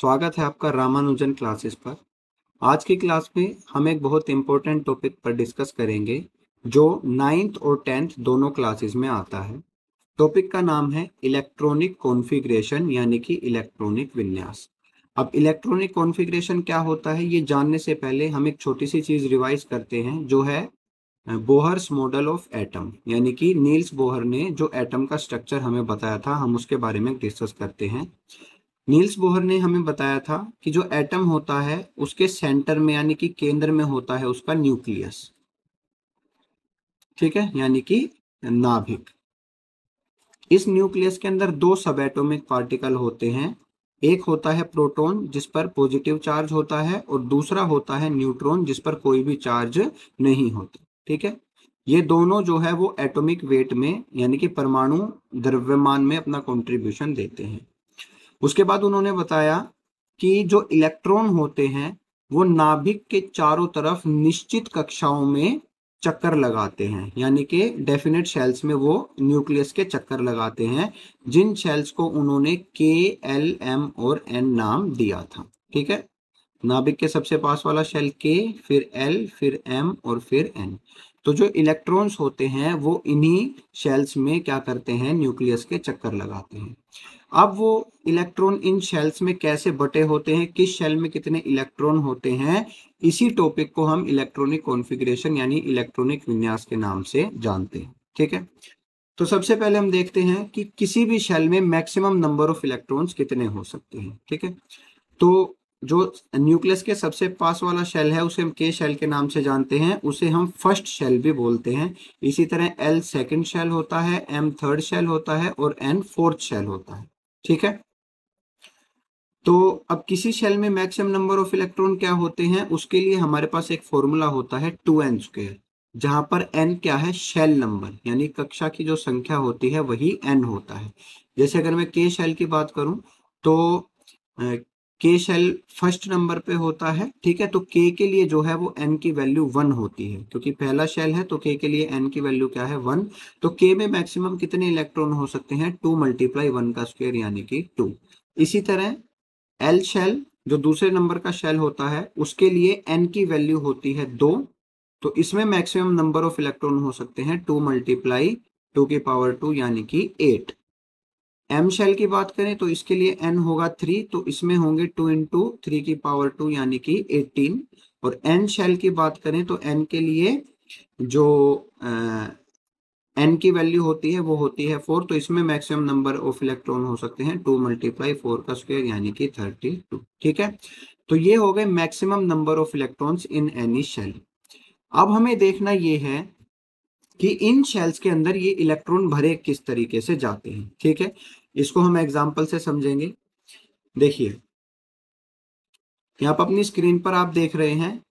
स्वागत है आपका रामानुजन क्लासेस पर। आज की क्लास में हम एक बहुत इम्पोर्टेंट टॉपिक पर डिस्कस करेंगे जो 9th और 10th दोनों क्लासेस में आता है। टॉपिक का नाम है इलेक्ट्रॉनिक कॉन्फ़िगरेशन यानी कि इलेक्ट्रॉनिक विन्यास। अब इलेक्ट्रॉनिक कॉन्फ़िगरेशन क्या होता है ये जानने से पहले हम एक छोटी सी चीज़ रिवाइज करते हैं जो है बोहर्स मॉडल ऑफ एटम, यानी कि नील्स बोहर ने जो एटम का स्ट्रक्चर हमें बताया था हम उसके बारे में डिस्कस करते हैं। नील्स बोहर ने हमें बताया था कि जो एटम होता है उसके सेंटर में यानी कि केंद्र में होता है उसका न्यूक्लियस, ठीक है, यानी कि नाभिक। इस न्यूक्लियस के अंदर दो सब एटॉमिक पार्टिकल होते हैं। एक होता है प्रोटॉन जिस पर पॉजिटिव चार्ज होता है और दूसरा होता है न्यूट्रॉन जिस पर कोई भी चार्ज नहीं होता, ठीक है। ये दोनों जो है वो एटॉमिक वेट में यानी कि परमाणु द्रव्यमान में अपना कंट्रीब्यूशन देते हैं। उसके बाद उन्होंने बताया कि जो इलेक्ट्रॉन होते हैं वो नाभिक के चारों तरफ निश्चित कक्षाओं में चक्कर लगाते हैं, यानी कि डेफिनेट शेल्स में वो न्यूक्लियस के चक्कर लगाते हैं, जिन शेल्स को उन्होंने के, एल, एम और एन नाम दिया था, ठीक है। नाभिक के सबसे पास वाला शेल के, फिर एल, फिर एम और फिर एन। तो जो इलेक्ट्रॉन्स होते हैं वो इन्हीं शेल्स में क्या करते हैं, न्यूक्लियस के चक्कर लगाते हैं। अब वो इलेक्ट्रॉन इन शेल्स में कैसे बटे होते हैं, किस शेल में कितने इलेक्ट्रॉन होते हैं, इसी टॉपिक को हम इलेक्ट्रॉनिक कॉन्फ़िगरेशन यानी इलेक्ट्रॉनिक विन्यास के नाम से जानते हैं, ठीक है। तो सबसे पहले हम देखते हैं कि किसी भी शेल में मैक्सिमम नंबर ऑफ इलेक्ट्रॉन्स कितने हो सकते हैं, ठीक है। तो जो न्यूक्लियस के सबसे पास वाला शेल है उसे हम के शेल के नाम से जानते हैं, उसे हम फर्स्ट शेल भी बोलते हैं। इसी तरह एल सेकंड शेल होता है, एम थर्ड शेल होता है और एन फोर्थ शेल होता है, ठीक है। तो अब किसी शेल में मैक्सिमम नंबर ऑफ इलेक्ट्रॉन क्या होते हैं उसके लिए हमारे पास एक फॉर्मूला होता है 2n², जहां पर n क्या है, शेल नंबर, यानी कक्षा की जो संख्या होती है वही n होता है। जैसे अगर मैं के शेल की बात करूं तो के शेल फर्स्ट नंबर पे होता है, ठीक है। तो के लिए जो है वो n की वैल्यू 1 होती है, क्योंकि पहला शेल है तो के लिए n की वैल्यू क्या है, 1। तो के में मैक्सिमम कितने इलेक्ट्रॉन हो सकते हैं, 2 × 1 का स्क्वायर यानी कि 2। इसी तरह एल शेल जो दूसरे नंबर का शेल होता है उसके लिए n की वैल्यू होती है 2। तो इसमें मैक्सिमम नंबर ऑफ इलेक्ट्रॉन हो सकते हैं 2 × 2 यानी कि 8। एम शेल की बात करें तो इसके लिए n होगा 3, तो इसमें होंगे 2 × 3 यानी कि 18। और एन शेल की बात करें तो n के लिए जो n की वैल्यू होती है वो होती है 4, तो इसमें मैक्सिमम नंबर ऑफ इलेक्ट्रॉन हो सकते हैं 2 × 4 का स्क्वायर यानी कि 32, ठीक है। तो ये हो गए maximum number of electrons in any shell. अब हमें देखना ये है कि इन शेल्स के अंदर ये इलेक्ट्रॉन भरे किस तरीके से जाते हैं, ठीक है। इसको हम एग्जाम्पल से समझेंगे। देखिए यहाँ पर अपनी स्क्रीन पर आप देख रहे हैं,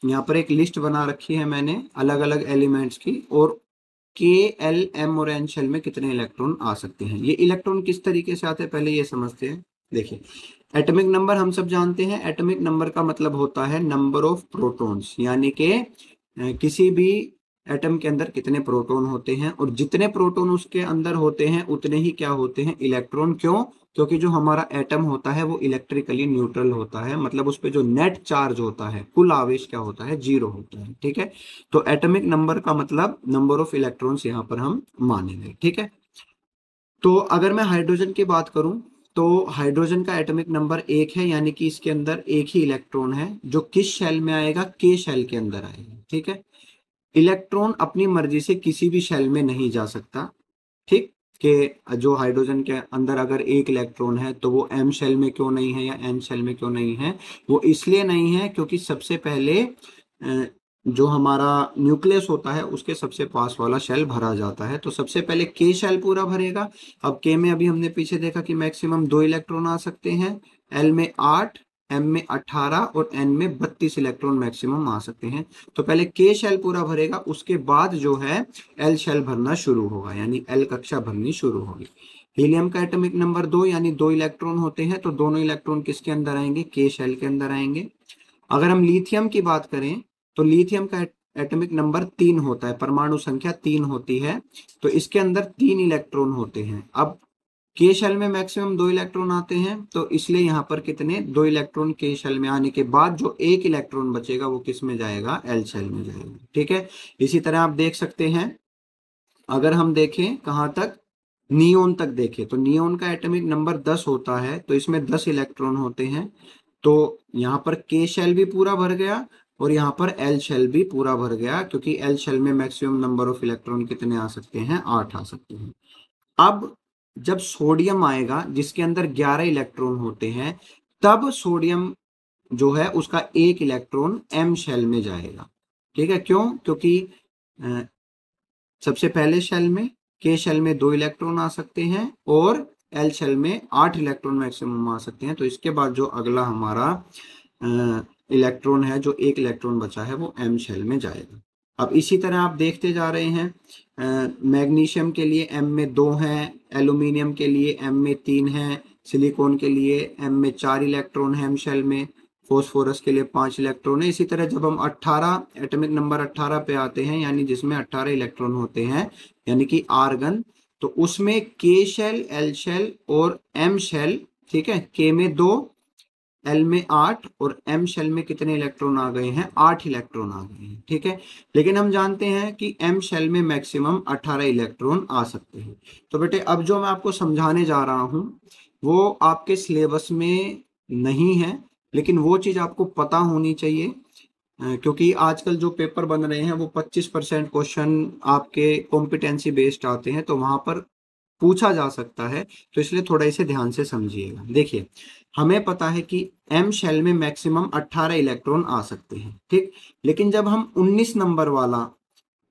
यहाँ पर एक लिस्ट बना रखी है मैंने अलग अलग एलिमेंट्स की, और के, एल, एम और एन शेल में कितने इलेक्ट्रॉन आ सकते हैं। ये इलेक्ट्रॉन किस तरीके से आते हैं पहले ये समझते हैं। देखिए एटॉमिक नंबर हम सब जानते हैं, एटॉमिक नंबर का मतलब होता है नंबर ऑफ प्रोटॉन्स, यानी कि किसी भी एटम के अंदर कितने प्रोटॉन होते हैं, और जितने प्रोटॉन उसके अंदर होते हैं उतने ही क्या होते हैं, इलेक्ट्रॉन। क्यों? क्योंकि जो हमारा एटम होता है वो इलेक्ट्रिकली न्यूट्रल होता है, मतलब उस पे जो नेट चार्ज होता है, कुल आवेश क्या होता है, 0 होता है, ठीक है। तो एटॉमिक नंबर का मतलब नंबर ऑफ इलेक्ट्रॉन्स यहाँ पर हम मानेंगे, ठीक है। तो अगर मैं हाइड्रोजन की बात करूं तो हाइड्रोजन का एटॉमिक नंबर 1 है, यानी कि इसके अंदर एक ही इलेक्ट्रॉन है जो किस शेल में आएगा, के शेल के अंदर आएगा, ठीक है। इलेक्ट्रॉन अपनी मर्जी से किसी भी शेल में नहीं जा सकता, ठीक। कि जो हाइड्रोजन के अंदर अगर एक इलेक्ट्रॉन है तो वो एम शेल में क्यों नहीं है या एन शेल में क्यों नहीं है, वो इसलिए नहीं है क्योंकि सबसे पहले जो हमारा न्यूक्लियस होता है उसके सबसे पास वाला शेल भरा जाता है, तो सबसे पहले के शेल पूरा भरेगा। अब के में अभी हमने पीछे देखा कि मैक्सिमम 2 इलेक्ट्रॉन आ सकते हैं, एल में 8, एम में 18 और एन में 32 इलेक्ट्रॉन मैक्सिमम आ सकते हैं। तो पहले के शेल पूरा भरेगा, उसके बाद जो है एल शेल भरना शुरू होगा, यानी एल कक्षा भरनी शुरू होगी। हीलियम का एटॉमिक नंबर 2, यानी 2 इलेक्ट्रॉन होते हैं, तो दोनों इलेक्ट्रॉन किसके अंदर आएंगे, के शेल के अंदर आएंगे। अगर हम लिथियम की बात करें तो लिथियम का एटॉमिक नंबर 3 होता है, परमाणु संख्या 3 होती है, तो इसके अंदर 3 इलेक्ट्रॉन होते हैं। अब के शेल में मैक्सिमम 2 इलेक्ट्रॉन आते हैं, तो इसलिए यहाँ पर कितने 2 इलेक्ट्रॉन के शेल में आने के बाद जो 1 इलेक्ट्रॉन बचेगा वो किस में जाएगा, एल शेल में जाएगा। ठीक है, इसी तरह आप देख सकते हैं, अगर हम देखें कहाँ तक, नियोन तक देखें, तो नियोन का एटॉमिक नंबर 10 होता है, तो इसमें 10 इलेक्ट्रॉन होते हैं। तो यहाँ पर के शेल भी पूरा भर गया और यहाँ पर एल शेल भी पूरा भर गया, क्योंकि एल शेल में मैक्सिमम नंबर ऑफ इलेक्ट्रॉन कितने आ सकते हैं, 8 आ सकते हैं। अब जब सोडियम आएगा जिसके अंदर 11 इलेक्ट्रॉन होते हैं, तब सोडियम जो है उसका 1 इलेक्ट्रॉन एम शेल में जाएगा। ठीक है, क्यों? क्योंकि सबसे पहले शेल में, के शेल में 2 इलेक्ट्रॉन आ सकते हैं और एल शेल में 8 इलेक्ट्रॉन मैक्सिमम आ सकते हैं। तो इसके बाद जो अगला हमारा इलेक्ट्रॉन है, जो 1 इलेक्ट्रॉन बचा है, वो एम शेल में जाएगा। अब इसी तरह आप देखते जा रहे हैं, मैग्नीशियम के लिए एम में 2 हैं, एल्यूमिनियम के लिए एम में 3 हैं, सिलिकॉन के लिए एम में 4 इलेक्ट्रॉन है एम शेल में, फॉस्फोरस के लिए 5 इलेक्ट्रॉन है। इसी तरह जब हम 18 एटॉमिक नंबर 18 पे आते हैं, यानी जिसमें 18 इलेक्ट्रॉन होते हैं, यानी कि आर्गन, तो उसमें के शेल, एल शेल और एम शेल, ठीक है, के में 2, एल में 8 और एम शेल में कितने इलेक्ट्रॉन आ गए हैं, 8 इलेक्ट्रॉन आ गए हैं। ठीक है, लेकिन हम जानते हैं कि एम शेल में मैक्सिमम 18 इलेक्ट्रॉन आ सकते हैं। तो बेटे अब जो मैं आपको समझाने जा रहा हूं वो आपके सिलेबस में नहीं है, लेकिन वो चीज आपको पता होनी चाहिए, क्योंकि आजकल जो पेपर बन रहे हैं वो 25% क्वेश्चन आपके कॉम्पिटेंसी बेस्ड आते हैं, तो वहां पर पूछा जा सकता है। तो इसलिए थोड़ा इसे ध्यान से समझिएगा। देखिए, हमें पता है कि एम शेल में मैक्सिमम 18 इलेक्ट्रॉन आ सकते हैं, ठीक, लेकिन जब हम 19 नंबर वाला,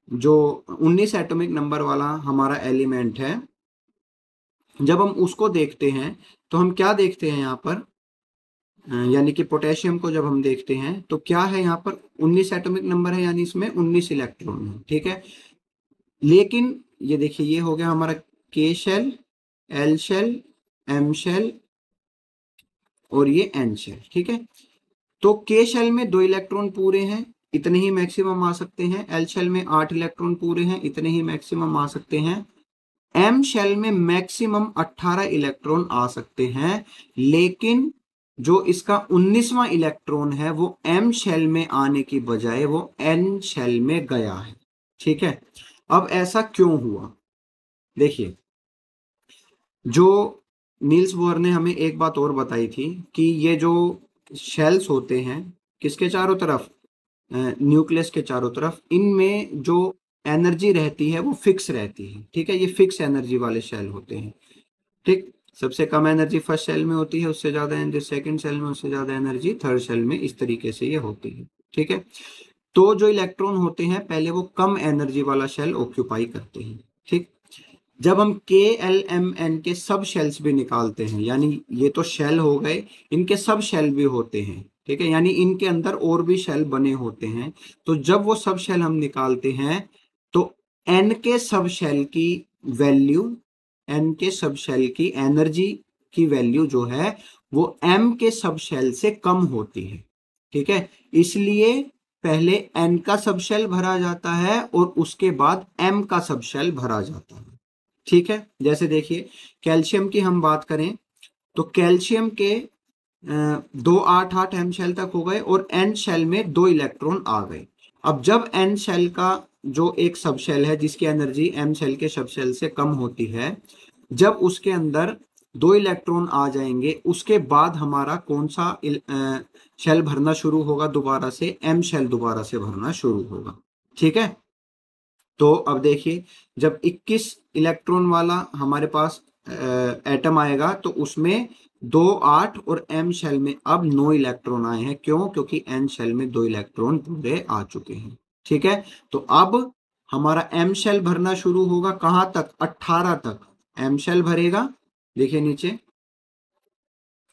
जो 19 एटॉमिक नंबर वाला हमारा एलिमेंट है, जब हम उसको देखते हैं तो हम क्या देखते हैं यहाँ पर, यानी कि पोटेशियम को जब हम देखते हैं तो क्या है, यहाँ पर 19 एटॉमिक नंबर है, यानी इसमें 19 इलेक्ट्रॉन है। ठीक है, लेकिन ये देखिए, ये हो गया हमारा K shell, L shell, M shell और ये एन शेल। ठीक है, तो के शेल में 2 इलेक्ट्रॉन पूरे हैं, इतने ही मैक्सिमम आ सकते हैं। एल शेल में 8 इलेक्ट्रॉन पूरे हैं, इतने ही मैक्सिमम आ सकते हैं। एम शेल में मैक्सिमम 18 इलेक्ट्रॉन आ सकते हैं, लेकिन जो इसका 19वां इलेक्ट्रॉन है वो एम शेल में आने की बजाय वो एन शेल में गया है। ठीक है, अब ऐसा क्यों हुआ? देखिए, जो नील्स बोर ने हमें एक बात और बताई थी कि ये जो शेल्स होते हैं, किसके चारों तरफ, न्यूक्लियस के चारों तरफ, इनमें जो एनर्जी रहती है वो फिक्स रहती है। ठीक है, ये फिक्स एनर्जी वाले शेल होते हैं। ठीक, सबसे कम एनर्जी फर्स्ट सेल में होती है, उससे ज्यादा एनर्जी सेकंड सेल में, उससे ज्यादा एनर्जी थर्ड सेल में, इस तरीके से ये होती है। ठीक है, तो जो इलेक्ट्रॉन होते हैं पहले वो कम एनर्जी वाला शेल ऑक्यूपाई करते हैं। ठीक, जब हम के एल एम एन के सब शेल्स भी निकालते हैं, यानी ये तो शेल हो गए, इनके सब शेल भी होते हैं, ठीक है, यानी इनके अंदर और भी शेल बने होते हैं, तो जब वो सब शेल हम निकालते हैं तो एन के सब शेल की वैल्यू, एन के सब शेल की एनर्जी की वैल्यू जो है वो एम के सब शेल से कम होती है। ठीक है, इसलिए पहले एन का सब शेल भरा जाता है और उसके बाद एम का सब शेल भरा जाता है। ठीक है, जैसे देखिए, कैल्शियम की हम बात करें तो कैल्शियम के 2 8 8 एम शेल तक हो गए और एन शेल में 2 इलेक्ट्रॉन आ गए। अब जब एन शेल का जो एक सब शेल है जिसकी एनर्जी एम शेल के सब शेल से कम होती है, जब उसके अंदर 2 इलेक्ट्रॉन आ जाएंगे, उसके बाद हमारा कौन सा शेल भरना शुरू होगा, दोबारा से एम शेल दोबारा से भरना शुरू होगा। ठीक है, तो अब देखिए, जब 21 इलेक्ट्रॉन वाला हमारे पास एटम आएगा तो उसमें 2 8 और एम शेल में अब 9 इलेक्ट्रॉन आए हैं। क्यों? क्योंकि एन शेल में 2 इलेक्ट्रॉन पूरे आ चुके हैं। ठीक है, तो अब हमारा एम शेल भरना शुरू होगा, कहां तक, 18 तक एम शेल भरेगा। देखिए नीचे,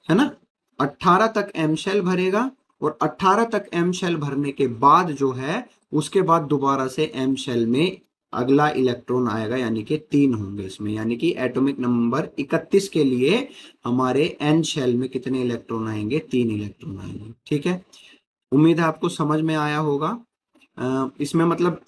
है ना, 18 तक एम शेल भरेगा और 18 तक एम शेल भरने के बाद जो है उसके बाद दोबारा से एम शेल में अगला इलेक्ट्रॉन आएगा, यानी कि 3 होंगे इसमें, यानी कि एटॉमिक नंबर 31 के लिए हमारे एन शेल में कितने इलेक्ट्रॉन आएंगे, 3 इलेक्ट्रॉन आएंगे। ठीक है, उम्मीद है आपको समझ में आया होगा। इसमें मतलब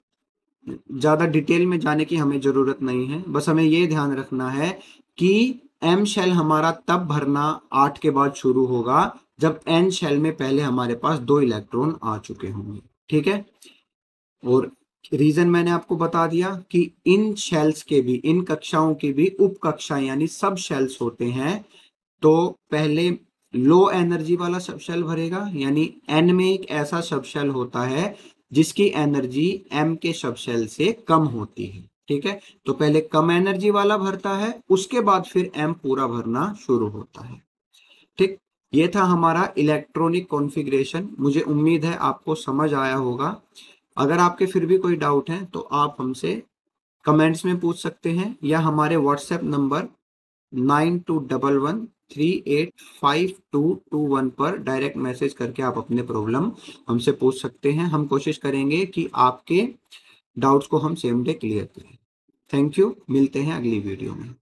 ज्यादा डिटेल में जाने की हमें जरूरत नहीं है, बस हमें ये ध्यान रखना है कि एम शेल हमारा तब भरना 8 के बाद शुरू होगा जब एन शेल में पहले हमारे पास 2 इलेक्ट्रॉन आ चुके होंगे। ठीक है, और रीजन मैंने आपको बता दिया कि इन शेल्स के भी, इन कक्षाओं की भी उप कक्षा यानी सब शेल्स होते हैं। तो पहले लो एनर्जी वाला सब शेल भरेगा, यानी एन में एक ऐसा सब शेल होता है जिसकी एनर्जी एम के सब शेल से कम होती है। ठीक है, तो पहले कम एनर्जी वाला भरता है, उसके बाद फिर एम पूरा भरना शुरू होता है। ठीक, ये था हमारा इलेक्ट्रॉनिक कॉन्फ़िगरेशन। मुझे उम्मीद है आपको समझ आया होगा। अगर आपके फिर भी कोई डाउट है तो आप हमसे कमेंट्स में पूछ सकते हैं, या हमारे व्हाट्सएप नंबर 9211385221 पर डायरेक्ट मैसेज करके आप अपने प्रॉब्लम हमसे पूछ सकते हैं। हम कोशिश करेंगे कि आपके डाउट्स को हम सेम डे क्लियर करें। थैंक यू, मिलते हैं अगली वीडियो में।